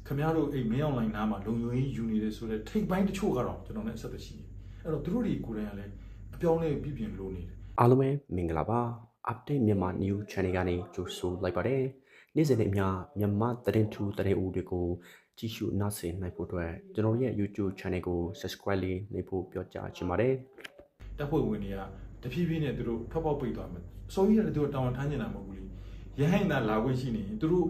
ခင်ဗျားတို့အိမ်မင်းအောင်လိုင်းနားမှာလုံယုံရေးယူနေတယ်ဆိုတော့ထိတ်ပိုင်းတချို့ကတော့ကျွန်တော်နဲ့ဆက်သွယ်ရှိနေအဲ့တော့သူတို့တွေကိုယ်တိုင်ကလည်းအပြောင်းလဲပြပြင်လို့နေတယ်အားလုံးပဲမင်္ဂလာပါ update မြန်မာ new channel ကနေကြိုဆိုလိုက်ပါတယ်နေ့စဉ်နဲ့အမျှမြန်မာသတင်းထူးသတင်းဦးတွေကိုကြည့်ရှုနားဆင်နိုင်ဖို့အတွက်ကျွန်တော်ရဲ့ YouTube channel ကို subscribe လေးလုပ်ဖို့ပြောကြားချင်ပါတယ်တပ်ဖွဲ့ဝင်တွေကတဖြည်းဖြည်းနဲ့သူတို့ထွက်ပေါက်ပိတ်သွားမယ်အစိုးရကလည်းသူတို့တောင်းထမ်းနေတာမဟုတ်ဘူးလေရဟိုင်သာလာခွင့်ရှိနေရင်သူတို့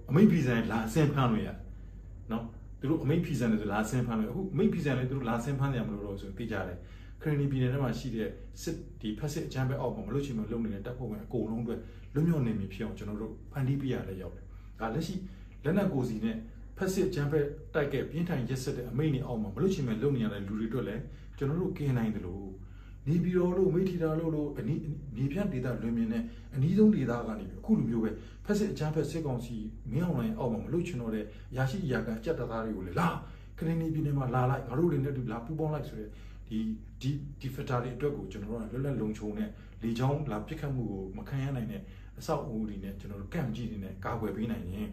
အမိတ်ဖီဆန်လာအစင်ဖမ်းလို့ရနော်သူတို့အမိတ်ဖီဆန်တွေလာအစင်ဖမ်းလို့အခုအမိတ်ဖီဆန်တွေသူတို့လာအစင်ဖမ်းနေရမလို့တော့ဆိုသိကြတယ်ခရနီပြည်နယ်ထဲမှာရှိတဲ့စစ်ဒီဖက်စစ်အချမ်းပဲအောက်မှာမလို့ချင်မလုံနေတဲ့တပ်ဖွဲ့ဝင်အကုန်လုံးအတွက်လွတ်မြောက်နေပြီဖြစ်အောင်ကျွန်တော်တို့ဖန်တီးပြရတဲ့ရောက်တယ်ဒါလက်ရှိလက်နက်ကိုစီနဲ့ဖက်စစ်အချမ်းပဲတိုက်ကပြင်းထန်ရက်ဆက်တဲ့အမိတ်နဲ့အောက်မှာမလို့ချင်မလုံနေရတဲ့လူတွေအတွက်လည်းကျွန်တော်တို့ကင်းနိုင်တယ်လို့နေပြည်တော်လို့မိထီတာလို့အနီးမြေပြန့်ဒေသလွင်မြင်နဲ့အနီးဆုံးဒေသကနေအခုလိုမျိုးပဲဖက်စစ်အချမ်းဖက်စစ်ကောင်စီမင်းအောင်လိုင်းအောက်မှာမလို့ချင်တော့တဲ့ရရှိရာကကြက်တသားတွေကိုလေလာခရနီပြည်နယ်မှာလာလိုက်ငါတို့တွေနဲ့တူလာပူပေါင်းလိုက်ဆိုတဲ့ဒီဖက်တာတွေအတွက်ကိုကျွန်တော်တို့ကလွတ်လပ်လုံခြုံတဲ့လေချောင်းလာပြစ်ခတ်မှုကိုမခံရနိုင်တဲ့အဆောက်အဦတွေနဲ့ကျွန်တော်တို့ကန့်ကြည့်နေတဲ့ကာကွယ်ပေးနိုင်ရင်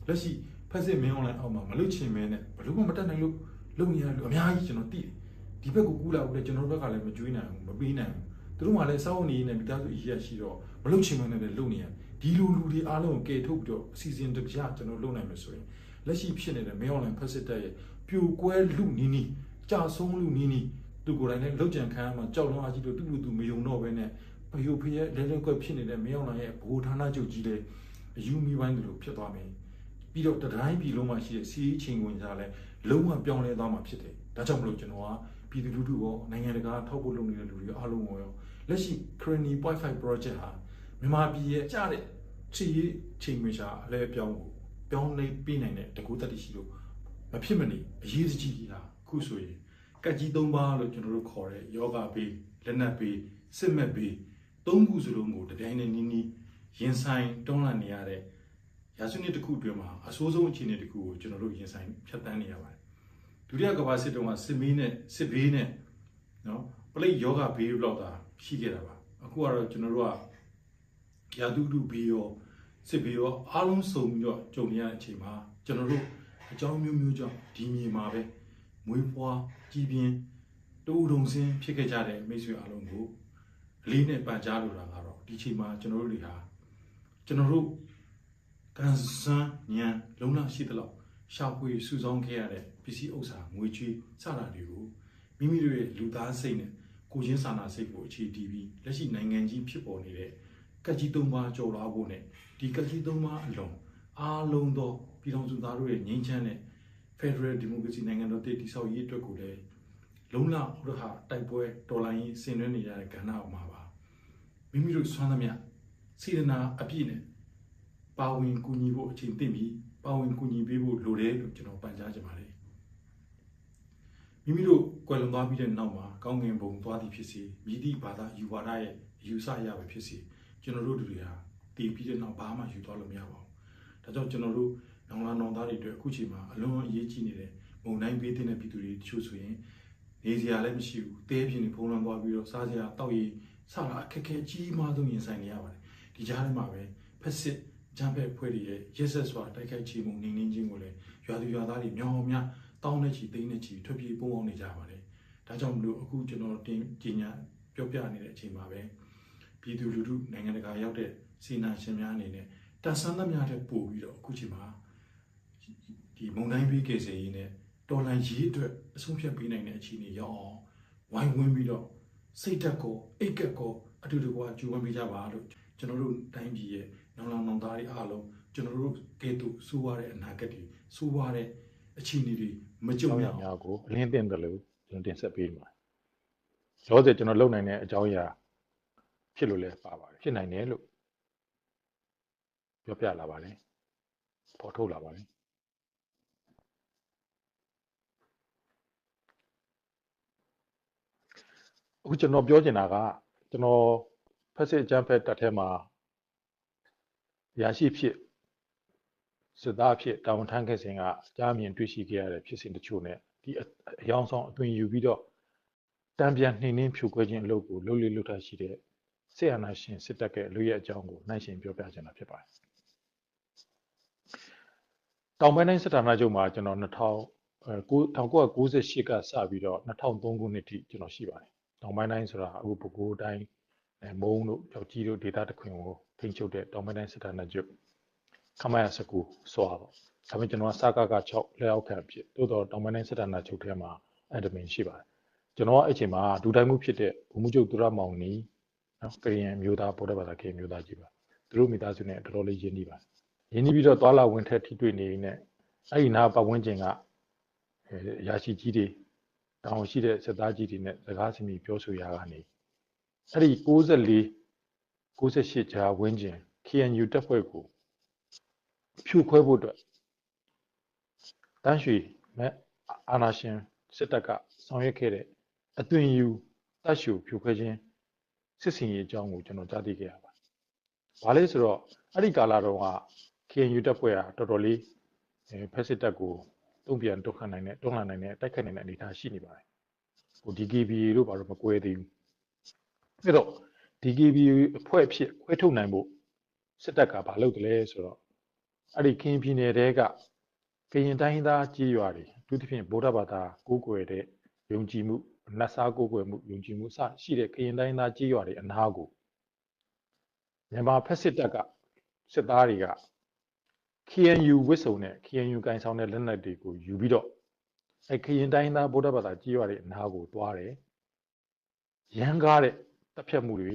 လက်ရှိဖက်စစ်မင်းအောင်လိုင်းအောက်မှာမလို့ချင်မဲနဲ့ဘလို့မှမတက်နိုင်လို့လုံနေရလို့အများကြီးကျွန်တော်သိတယ်ဒီဘက်ကိုကူးလာဦးလေကျွန်တော်တို့ဘက်ကလည်းမကြွေးနိုင်ဘူးမပေးနိုင်ဘူးသူတို့မှလည်းစောင့်နေနေမိသားစုအရေးရရှိတော့မလုံချင်မနဲ့လည်းလုံနေရဒီလူတွေအားလုံးကိုကယ်ထုတ်ပြီးတော့အစီအစဉ်တပြကျွန်တော်လုံနိုင်မယ်ဆိုရင်လက်ရှိဖြစ်နေတဲ့မင်းအောင်လိုင်းဖက်စစ်တပ်ရဲ့ပြိုကွဲလူနီးနီးကြာဆုံးလူနီးနီးသူကိုယ်တိုင်လည်းလောက်ကြံခံရမှာကြောက်လုံးအားကြီးလို့သူ့လူသူမယုံတော့ဘဲနဲ့ဘယုဖရဲ့လဲလဲကွက်ဖြစ်နေတဲ့မင်းအောင်လိုင်းရဲ့ဘိုးဌာနချုပ်ကြီးလည်းအယူမီပိုင်းတို့ဖြစ်သွားမယ်ပြီးတော့တတိုင်းပြည်လုံးမှာရှိတဲ့စီးချင်းဝင်ကြလဲလုံးဝပြောင်းလဲသွားမှာဖြစ်တယ်ဒါကြောင့်မလို့ကျွန်တော်ကပြည်သူလူထုရောနိုင်ငံတကာထောက်ပို့လုပ်နေတဲ့လူတွေအားလုံးရောလက်ရှိ Cranny Point 5 project ဟာမြန်မာပြည်ရဲ့ကြားတဲ့ချီရေးချိန်မရှာအလဲအပြောင်းကိုပြောင်းလဲပေးနိုင်တဲ့တကူတက်တရှိလို့မဖြစ်မနေအရေးကြီးတာခုဆိုရင်ကက်ကြီး၃ပါးလို့ကျွန်တော်တို့ခေါ်တဲ့ယောဂဘေးလက်နက်ဘေးစစ်မဲ့ဘေး၃ခုစလုံးကိုတပြိုင်တည်းနီးနီးရင်ဆိုင်တွန်းလှန်နေရတဲ့ရာစုနှစ်တစ်ခုအတွင်းမှာအဆိုးဆုံးအခြေအနေတစ်ခုကိုကျွန်တော်တို့ရင်ဆိုင်ဖြတ်တန်းနေရပါတယ်ဒုတိယကမ္ဘာစစ်တုန်းကစစ်မီးနဲ့စစ်ဘေးနဲ့နော်ပလိတ်ယောဂဘေးလောက်သာရှိခဲ့တာပါအခုကတော့ကျွန်တော်တို့ကရာသူတုဘေးရောစစ်ဘေးရောအားလုံးစုံပြီးတော့ကြုံရတဲ့အချိန်မှာကျွန်တော်တို့အကြောင်းမျိုးမျိုးကြောင့်ဒီမြေမှာပဲမွေးဖွားကြီးပြင်းတူတုံစင်းဖြစ်ခဲ့ကြတဲ့မိတ်ဆွေအားလုံးကိုအလေးနဲ့ပန်ကြားလိုတာကတော့ဒီချိန်မှာကျွန်တော်တို့တွေဟာကျွန်တော်တို့ကန်ဆန်းညံလုံလရှိသလောက်ရှာဖွေစုဆောင်းခဲ့ရတဲ့ပစ္စည်းဥစ္စာငွေချေးစတာတွေကိုမိမိတို့ရဲ့လူသားစိတ်နဲ့ကိုချင်းစာနာစိတ်ကိုအခြေတည်ပြီးလက်ရှိနိုင်ငံကြီးဖြစ်ပေါ်နေတဲ့ကက်ကြီး၃ပါးကြော်လာဖို့နဲ့ဒီကက်ကြီး၃ပါးအလုံးအားလုံးသောပြည်ထောင်စုသားတို့ရဲ့ငြိမ်းချမ်းတဲ့ Federal Democracy နိုင်ငံတော်တည်ဆောက်ရေးအတွက်ကိုလည်းလုံလဥရဟတိုက်ပွဲတော်လိုင်းရေးဆင်နွှဲနေရတဲ့ကဏ္ဍအောက်မှာပါမိမိတို့ဆွမ်းသမျှစေတနာအပြည့်နဲ့ပါဝင်ကူညီဖို့အချိန်တင့်ပြီးပါဝင်ကူညီပေးဖို့လိုတယ်လို့ကျွန်တော်ပန်ကြားချင်ပါတယ်မိမိတို့ကွယ်လွန်သွားပြီးတဲ့နောက်မှာကောင်းကင်ဘုံသွားသည်ဖြစ်စေမြည်သည့်ဘာသာယူဝါဒရဲ့ယူဆရပဲဖြစ်စေကျွန်တော်တို့တွေဟာတည်ပြီးတဲ့နောက်ဘာမှယူသွားလို့မရပါဘူးဒါကြောင့်ကျွန်တော်တို့နောင်လာနောင်သားတွေအတွက်အခုချိန်မှာအလွန်အရေးကြီးနေတဲ့မုံတိုင်းပေးတဲ့ပြည်သူတွေတချို့ဆိုရင်နေစရာလည်းမရှိဘူးတဲပြင်းနေဖုံးလွှမ်းသွားပြီးတော့စားစရာတောက်ရည်စတာအခက်အခဲကြီးမားဆုံးရင်ဆိုင်နေရပါတယ်ဒီကြားထဲမှာပဲဖက်စစ်ဂျမ်ဘက်ဖွဲ့ရဲ့ရက်ဆက်စွာတိုက်ခိုက်ချေမှုနေနေချင်းကိုလည်းရွာသူရွာသားတွေမြောင်များတောင်းနေချီသိန်းနေချီထွက်ပြေးပုံအောင်နေကြပါတယ်ဒါကြောင့်မလို့အခုကျွန်တော်တင်ကြီးညာပြောပြနေတဲ့အချိန်မှာပဲပြည်သူလူထုနိုင်ငံတကာရောက်တဲ့စီနာရှင်များအနေနဲ့တန်ဆန်းသမျှတဲ့ပို့ပြီးတော့အခုချိန်မှာဒီမုံတိုင်းပေးကေစေရေးနဲ့တော်လန်ရေးအတွက်အဆုံးဖြတ်ပေးနိုင်တဲ့အခြေအနေရောက်အောင်ဝိုင်းဝန်းပြီးတော့စိတ်ဓာတ်ကိုအိတ်ကက်ကိုအတူတူကကြိုးပမ်းပေးကြပါလို့ကျွန်တော်တို့တိုင်းပြည်ရဲ့နောင်လာနောင်သားတွေအားလုံးကျွန်တော်တို့ကဲ့သို့စိုးရတဲ့အနာဂတ်တွေစိုးရတဲ့အခြေအနေတွေမကြုံရအောင်များကိုအလင်းတင်တယ်လို့ကျွန်တော်တင်ဆက်ပေးမှာရောစကျွန်တော်လုံနိုင်တဲ့အကြောင်းအရာဖြစ်လို့လဲပါပါတယ်ဖြစ်နိုင်တယ်လို့ပြောပြလာပါတယ်ပေါ်ထုတ်လာပါတယ်အခုကျွန်တော်ပြောချင်တာကကျွန်တော်ဖက်စစ်ဂျမ်ဖက်တက်ထဲမှာရရှိဖြစ်စစ်သားဖြစ်တာဝန်ထမ်းခဲ့စဉ်ကကြားမြင်တွေ့ရှိခဲ့ရတဲ့ဖြစ်စဉ်တချို့နဲ့ဒီအယောင်ဆောင်အသွင်ယူပြီးတော့တံပြန်နှိမ့်နှင်းဖြိုခွဲခြင်းအလုပ်ကိုလုပ်လေ့လုပ်ထားရှိတဲ့ဆေးအာနာရှင်စစ်တပ်ရဲ့လူရဲ့အကြောင်းကိုနှိုင်းယှဉ်ပြောပြချင်တာဖြစ်ပါတယ် တောင်ပိုင်းတိုင်းစစ်ဌာနချုပ်မှာကျွန်တော်1998ကစပြီးတော့2003ခုနှစ်ထိကျွန်တော်ရှိပါတယ်တောင်ပိုင်းတိုင်းဆိုတာအခုပဲခူးတိုင်းမုံတို့ကြောက်ကြီးတို့ဒေသတခွင်ကိုထိန်းချုပ်တဲ့တောင်ပိုင်းတိုင်းစစ်ဌာနချုပ်ခမရ19စွာပေါ့ဒါပေမဲ့ကျွန်တော်ကစကက6လက်အောက်ခံဖြစ်တိုးတော့တောင်ပိုင်းတိုင်းစစ်ဌာနချုပ်ထဲမှာadminရှိပါတယ်ကျွန်တော်ကအဲ့ချိန်မှာဒူတိုင်းမှုဖြစ်တဲ့ဘုံမှုချုပ်သူရမောင်နီနော်ကရင်မျိုးသားဗုဒ္ဓဘာသာကရင်မျိုးသားကြီးပါသူတို့မိသားစုနဲ့တော်တော်လေးရင်းနှီးပါတယ်ရင်းနှီးပြီးတော့သွာလာဝင်ထက်ထိတွေ့နေနေအဲ့ဒီနာပတ်ဝန်းကျင်ကရာရှိကြီးတွေတောင်ရှိတဲ့စစ်သားကြီးတွေနဲ့စကားစမြည်ပြောဆိုရကနေအဲ့ဒီ94ကြားဝန်းကျင် KNU တပ်ဖွဲ့ကိုဖြိုခွဲဖို့အတွက်တန်းရွှေမဲ့အာနာရှင်စစ်တပ်ကဆောင်ရွက်ခဲ့တဲ့အသွင်ယူတပ်ရှုဖြိုခွဲခြင်းစစ်စင်ရေးအကြောင်းကိုကျွန်တော်ကြားသိခဲ့ရပါတယ်။ဘာလဲဆိုတော့အဲ့ဒီကာလတုန်းက KNU တပ်ဖွဲ့ကတော်တော်လေးဖက်စစ်တပ်ကိုတုံ့ပြန်တွန်းလှန်နိုင်တဲ့တိုက်ခိုက်နိုင်တဲ့အနေအထားရှိနေပါတယ်။ဟို DKBA တို့ဘာလို့မကွဲသေးဘူး။အဲ့တော့ DKBA အဖွဲ့ဖြစ်ခွဲထုတ်နိုင်ဖို့စစ်တပ်ကဘာလုပ်တယ်လဲဆိုတော့အဲ့ဒီကရင်ပြည်နယ်တဲကကရင်တိုင်းသားကြီးရွာတွေအထူးသဖြင့်ဗုဒ္ဓဘာသာကိုးကွယ်တဲ့ယုံကြည်မှုနတ်စားကိုးကွယ်မှုယုံကြည်မှုစရှိတဲ့ကရင်တိုင်းသားကြီးရွာတွေအနာကိုမြန်မာဖက်စစ်တပ်ကစစ်သားတွေက KNU ဝစ်စုံနဲ့ KNU ကင်ဆောင်တဲ့လက်နက်တွေကိုယူပြီးတော့အဲကရင်တိုင်းသားဗုဒ္ဓဘာသာကြီးရွာတွေအနာကိုသွားတယ်ရန်ကားတဲ့တပ်ဖြတ်မှုတွေ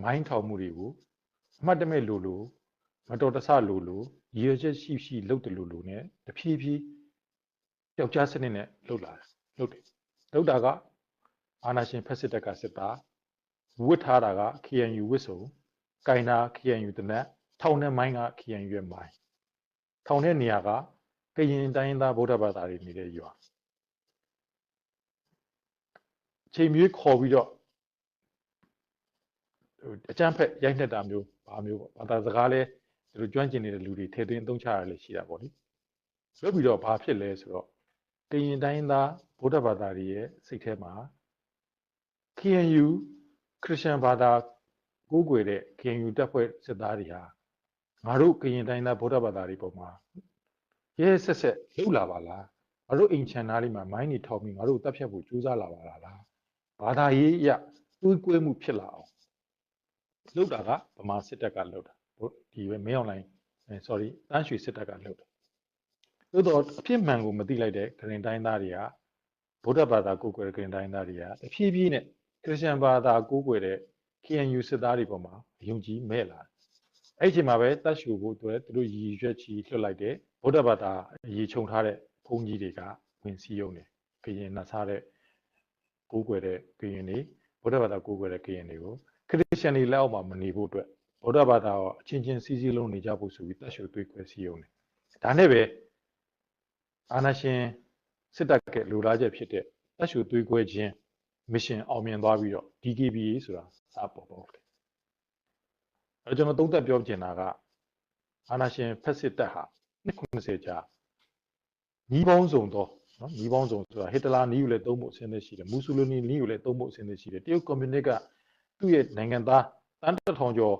မိုင်းထောင်မှုတွေကိုအမှတ်တမဲ့လိုမတော်တဆလိုရည်ရွယ်ချက်ရှိလုပ်တယ်လို့နဲ့တဖြည်းဖြည်းယောက်ျားစနစ်နဲ့လုပ်တာကအာနာရှင်ဖက်စစ်တပ်ကစစ်သားဝစ်ထားတာက KNU ဝစ်စုံကင်နာ KNU တနက်ထောင်တဲ့မိုင်းက KNU ရဲ့မိုင်းထောင်တဲ့နေရာကကရင်တိုင်းသားဗုဒ္ဓဘာသာတွေနေတဲ့ရွာချိန်မြေးခေါ်ပြီးတော့အကျန်းဖက်ရိုက်နှက်တာမျိုးဘာမျိုးပေါ့ဘာသာစကားလဲသူတို့ကျွမ်းကျင်နေတဲ့လူတွေထည့်သွင်းအသုံးချရလဲရှိတာပေါ့လေလွတ်ပြီးတော့ဘာဖြစ်လဲဆိုတော့ကရင်တိုင်းသားဗုဒ္ဓဘာသာတွေရဲ့စိတ်ထဲမှာ KNU ခရစ်ယာန်ဘာသာကိုးကွယ်တဲ့ KNU တပ်ဖွဲ့စစ်သားတွေဟာငါတို့ကရင်တိုင်းသားဗုဒ္ဓဘာသာတွေပေါ်မှာရဲဆက်လှုပ်လာပါလားငါတို့အိမ်ချန်သားလေးမှာမိုင်းတွေထောက်ပြီးငါတို့တပ်ဖြတ်ဖို့ကြိုးစားလာပါလားဘာသာရေးအရတွေးကွဲမှုဖြစ်လာအောင်လှုပ်တာကဗမာစစ်တပ်ကလှုပ်တာဒီပဲမင်းအောင်လိုင်း sorry တန်းရွှေစစ်တပ်ကလှုပ်တာသို့တော့အဖြစ်မှန်ကိုမသိလိုက်တဲ့ကရင်တိုင်းသားတွေကဗုဒ္ဓဘာသာကိုးကွယ်တဲ့ကရင်တိုင်းသားတွေကတဖြည်းဖြည်းနဲ့ခရစ်ယာန်ဘာသာကိုးကွယ်တဲ့ KNU စစ်သားတွေပေါ်မှာယုံကြည်မဲ့လာအဲ့ဒီအချိန်မှာပဲတတ်ရှူဖို့အတွက်သူတို့ရည်ရွယ်ချီလွှတ်လိုက်တဲ့ဗုဒ္ဓဘာသာရေခြုံထားတဲ့ဘုန်းကြီးတွေကဝင်စည်းရုံးတယ်ကရင်နှဆားတဲ့ကိုးကွယ်တဲ့ကရင်တွေဗုဒ္ဓဘာသာကိုးကွယ်တဲ့ကရင်တွေကိုခရစ်ယာန်တွေလက်အောက်မှာမနေဖို့အတွက်ဗုဒ္ဓဘာသာကိုအချင်းချင်းစည်းစည်းလုံးနေကြဖို့ဆိုပြီးတတ်ရှူသွေးခွဲစည်းရုံးတယ်ဒါနဲ့ပဲအာနာရှင်စစ်တပ်ကလူလားချက်ဖြစ်တဲ့တတ်ရှူသွေးခွဲခြင်းမစ်ရှင်အောင်မြင်သွားပြီးတော့ DKBA ဆိုတာစပေါ်တယ်အဲကျွန်တော်သုံးသပ်ပြောချင်တာကအာနာရှင်ဖက်စစ်တပ်ဟာ90ကြာညီးပေါင်းစုံတော့နော်ညီးပေါင်းစုံဆိုတာဟစ်တလာနီးကိုလည်းသုံးဖို့အဆင်သင့်ရှိတယ်မူဆိုလိုနီနီးကိုလည်းသုံးဖို့အဆင်သင့်ရှိတယ်တရုတ်ကွန်မြူနစ်ကသူ့ရဲ့နိုင်ငံသားတန်းတစ်ထောင်ကျော်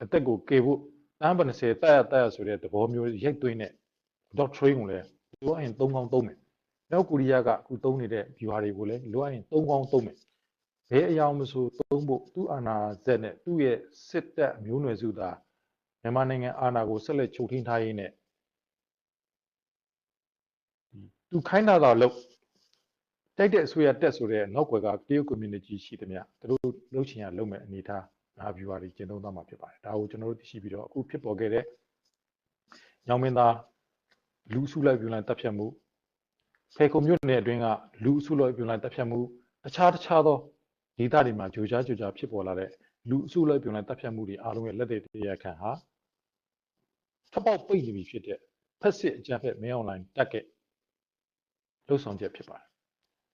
အသက်ကိုကေဖို့တန်း90တက်ရဆိုတဲ့သဘောမျိုးရိုက်သွင်းတဲ့ doctrine ကိုလည်းလိုအပ်ရင်3ကောင်းသုံးမယ်မြောက်ကိုရီးယားကအခုသုံးနေတဲ့ view တွေကိုလည်းလိုအပ်ရင်3ကောင်းသုံးမယ်ဘယ်အရာမဆိုသုံးဖို့သူ့အာဏာစက်နဲ့သူ့ရဲ့စစ်တပ်မျိုးနွယ်စုသားမြန်မာနိုင်ငံအာဏာကိုဆက်လက်ချုပ်ထိန်းထားရင်းနဲ့သူခိုင်းတာတော့လို့တိုက်တဲ့အစိုးရတက်ဆိုတဲ့နောက်ွယ်ကတရုတ်ကွန်မြူနတီရှိသမျှသူတို့လှုပ်ချင်ရလုပ်မဲ့အနေထားငါဗျူဟာတွေကျင့်သုံးသွားမှာဖြစ်ပါတယ်ဒါကိုကျွန်တော်တို့သိရှိပြီးတော့အခုဖြစ်ပေါ်ခဲ့တဲ့ညောင်မင်းသားလူစုလိုက်ပြလိုက်တပ်ဖြတ်မှုဖေခုံမြို့နယ်အတွင်းကလူစုလိုက်ပြလိုက်တပ်ဖြတ်မှုတခြားသောဒေသတွေမှာကြိုကြားဖြစ်ပေါ်လာတဲ့လူစုလိုက်ပြလိုက်တပ်ဖြတ်မှုတွေအားလုံးရဲ့လက်တွေတရားခံဟာထပ်ပေါက်ပိတ်နေပြီဖြစ်တဲ့ဖက်စစ်အကြမ်းဖက်မင်းအောင်လှိုင်တက်ကလှုပ်ဆောင်ချက်ဖြစ်ပါတယ်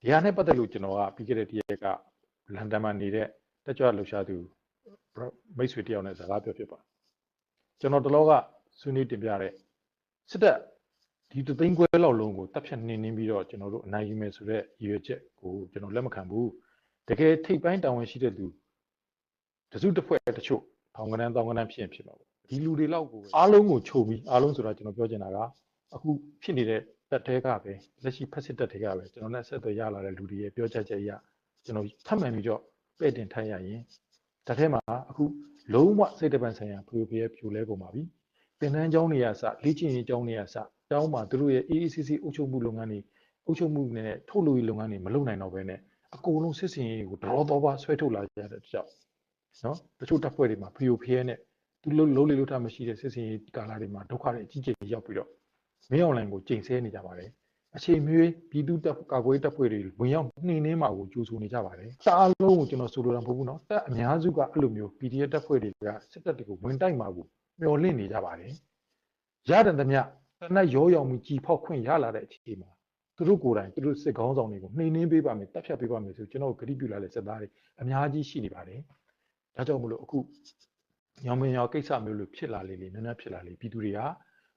ဒီဟာနဲ့ပတ်သက်လို့ကျွန်တော်ကပြီးခဲ့တဲ့တရက်ကလန်ဒန်မှာနေတဲ့တက်ကြွလှုပ်ရှားသူမိတ်ဆွေတယောက်နဲ့စကားပြောဖြစ်ပါတယ်ကျွန်တော်တလောကဆွေးနွေးတင်ပြတဲ့စစ်တပ်ဒီတသိန်းခွဲလောက်လုံးကိုတပ်ဖြတ်နှင်းပြီးတော့ကျွန်တော်တို့အနိုင်ယူမယ်ဆိုတဲ့ရည်ရွယ်ချက်ကိုကျွန်တော်လက်မခံဘူးတကယ်ထိပ်ပိုင်းတာဝန်ရှိတဲ့သူတစုတစ်ဖွဲ့တချို့ထောင်ကနန်းတောင်ကနန်းဖြစ်ရင်ဖြစ်မှာပေါ့ဒီလူတွေလောက်ကိုအားလုံးကိုချုပ်ပြီးအားလုံးဆိုတာကျွန်တော်ပြောချင်တာက အခုဖြစ်နေတဲ့တက်တဲကပဲလက်ရှိဖက်စစ်တက်တွေကပဲကျွန်တော်နဲ့ဆက်သွယ်ရလာတဲ့လူတွေရဲ့ပြောချက်ချက်အရကျွန်တော်ထပ်မံပြီးတော့ပဲ့တင်ထိုက်ရရင်ဒါထဲမှာအခုလုံးဝစိတ်တပံဆိုင်ရာဖျို့ပြဲပြိုလဲကုန်ပါပြီသင်တန်းကျောင်းတွေကစလေ့ကျင့်ရေးကျောင်းတွေကစကျောင်းမှာသူတို့ရဲ့ AACC အုပ်ချုပ်မှုလုပ်ငန်းတွေအုပ်ချုပ်မှုနဲ့ထုတ်လုပ်ရေးလုပ်ငန်းတွေမလုပ်နိုင်တော့ဘဲနဲ့အကုန်လုံးစစ်စင်ရေးကိုတော်တော်ပါဆွဲထုတ်လာကြတဲ့ကြောင့်နော်တချို့တပ်ဖွဲ့တွေမှာဖျို့ဖျဲနဲ့သူလုံးလေလို့ထားမရှိတဲ့စစ်စင်ရေးကာလတွေမှာဒုက္ခတွေအကြီးကြီးရောက်ပြီးတော့မင်းအောင်လှိုင်ကိုချိန်ဆနေကြပါတယ်အချိန်မရွေးပြည်သူတပ်ကာကွယ်တပ်ဖွဲ့တွေဝင်ရောက်နှိမ်နှင်းမှာကိုကြိုးဆိုနေကြပါတယ်တအားလုံးကိုကျွန်တော်ဆိုလိုတာမဟုတ်ဘူးနော်တပ်အများစုကအဲ့လိုမျိုး PDF တပ်ဖွဲ့တွေကစစ်တပ်တွေကိုဝင်တိုက်မှာကိုမျှော်လင့်နေကြပါတယ်ရတဲ့သမျှတနက်ရောရောင်မှုကြည်ဖောက်ခွင့်ရလာတဲ့အချိန်မှာသူတို့ကိုယ်တိုင်သူတို့စစ်ကောင်းဆောင်တွေကိုနှိမ်နှင်းပေးပါမယ်တပ်ဖြတ်ပေးပါမယ်ဆိုကျွန်တော်ဂရုပြုလာတဲ့စစ်သားတွေအများကြီးရှိနေပါတယ်ဒါကြောင့်မလို့အခုညောင်မင်းရောကိစ္စမျိုးလို့ဖြစ်လာလေနည်းနည်းဖြစ်လာလေပြည်သူတွေက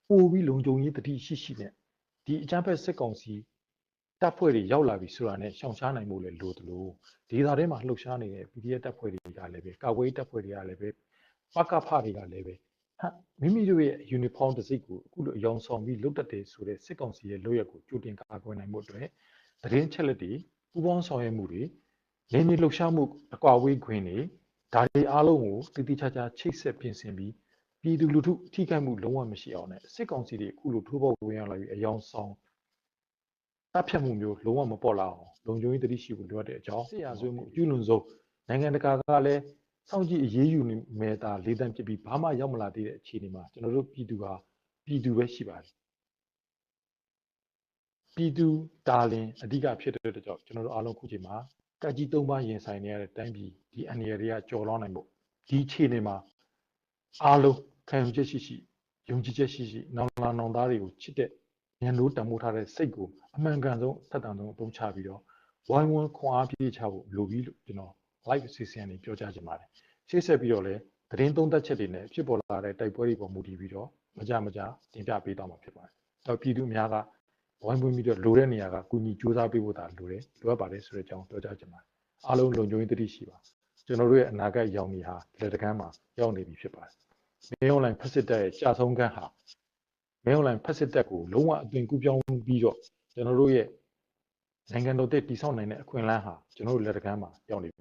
ပို့ပြီးလုံခြုံရေးတတိရှိနဲ့ဒီအကြမ်းဖက်စစ်ကောင်စီတပ်ဖွဲ့တွေရောက်လာပြီဆိုတာနဲ့ရှောင်ရှားနိုင်မှုလည်းလိုသလိုဒေသထဲမှာလှုပ်ရှားနေတဲ့ PDF တပ်ဖွဲ့တွေကလည်းပဲကာကွယ်တပ်ဖွဲ့တွေကလည်းပဲပကဖတွေကလည်းပဲမိမိတို့ရဲ့ uniform တစ်စိတ်ကိုအခုလိုအယောင်ဆောင်ပြီးလုတ်တက်တယ်ဆိုတဲ့စစ်ကောင်စီရဲ့လုပ်ရက်ကိုကြိုတင်ကာကွယ်နိုင်မှုအတွက်သတင်းချက်လက်တွေပူးပေါင်းဆောင်ရွက်မှုတွေနေနေလှုပ်ရှားမှုအကွာဝေးခွင့်တွေဒါတွေအားလုံးကိုတည်တည်ချာချာချိတ်ဆက်ပြင်ဆင်ပြီးပြည်သူလူထုထိခိုက်မှုလုံးဝမရှိအောင်နဲ့စစ်ကောင်စီတွေအခုလိုထိုးပေါက်ဝင်ရောက်လာပြီးအယောင်ဆောင်တပ်ဖြတ်မှုမျိုးလုံးဝမပေါ်လာအောင်လုံခြုံရေးတတိရှိဖို့လိုအပ်တဲ့အကြောင်းဆရာဆွေးမှုအကျူးလွန်ဆုံးနိုင်ငံတကာကလည်းစောင့်ကြည့်အရေးယူနေတာလေးတန်းဖြစ်ပြီးဘာမှရောက်မလာသေးတဲ့အခြေအနေမှာကျွန်တော်တို့ပြည်သူဟာပြည်သူပဲရှိပါတယ်ပြည်သူဒါလင်အဓိကဖြစ်တဲ့အတွက်ကြောင့်ကျွန်တော်တို့အားလုံးခုချိန်မှာကကြီး၃ပါးရင်ဆိုင်နေရတဲ့တိုင်းပြည်ဒီအန္တရာယ်တွေကကြော်လွှားနိုင်ဖို့ဒီအခြေအနေမှာအားလုံးခံယူချက်ရှိယုံကြည်ချက်ရှိနောင်လာနောင်သားတွေကိုချစ်တဲ့ဉာဏ်တို့တံမိုးထားတဲ့စိတ်ကိုအမှန်ကန်ဆုံးဆက်တန်ဆုံးအသုံးချပြီးတော့ဝိုင်းဝန်းခွန်အားပြေးချဖို့လိုပြီးလို့ကျွန်တော် live အစီအစဉ်နေပြောကြားချင်ပါတယ်ရှေ့ဆက်ပြီးတော့လည်းသတင်းသုံးသပ်ချက်တွေနဲ့ဖြစ်ပေါ်လာတဲ့တိုက်ပွဲတွေပေါ်မူတည်ပြီးတော့မကြတင်ပြပေးသွားမှာဖြစ်ပါတယ်တော့ပြည်သူများကဝိုင်းဝန်းပြီးတော့လိုတဲ့နေရာကကုညီစူးစမ်းပေးဖို့သာလိုအပ်ပါတယ်ဆိုတဲ့အကြောင်းပြောကြားချင်ပါတယ်အားလုံးလုံခြုံရေးတတိရှိပါကျွန်တော်တို့ရဲ့အနာဂတ်ရောင်နေဟာလက်တကမ်းမှာရောက်နေပြီဖြစ်ပါတယ်မင်းအွန်လိုင်းဖက်စစ်တပ်ရဲ့ကြာဆုံးခန်းဟာမင်းအွန်လိုင်းဖက်စစ်တပ်ကိုလုံးဝအသွင်ကူးပြောင်းပြီးတော့ကျွန်တော်တို့ရဲ့နိုင်ငံတော်တည်ဆောက်နိုင်တဲ့အခွင့်အလမ်းဟာကျွန်တော်တို့လက်တကမ်းမှာရောက်နေပြီ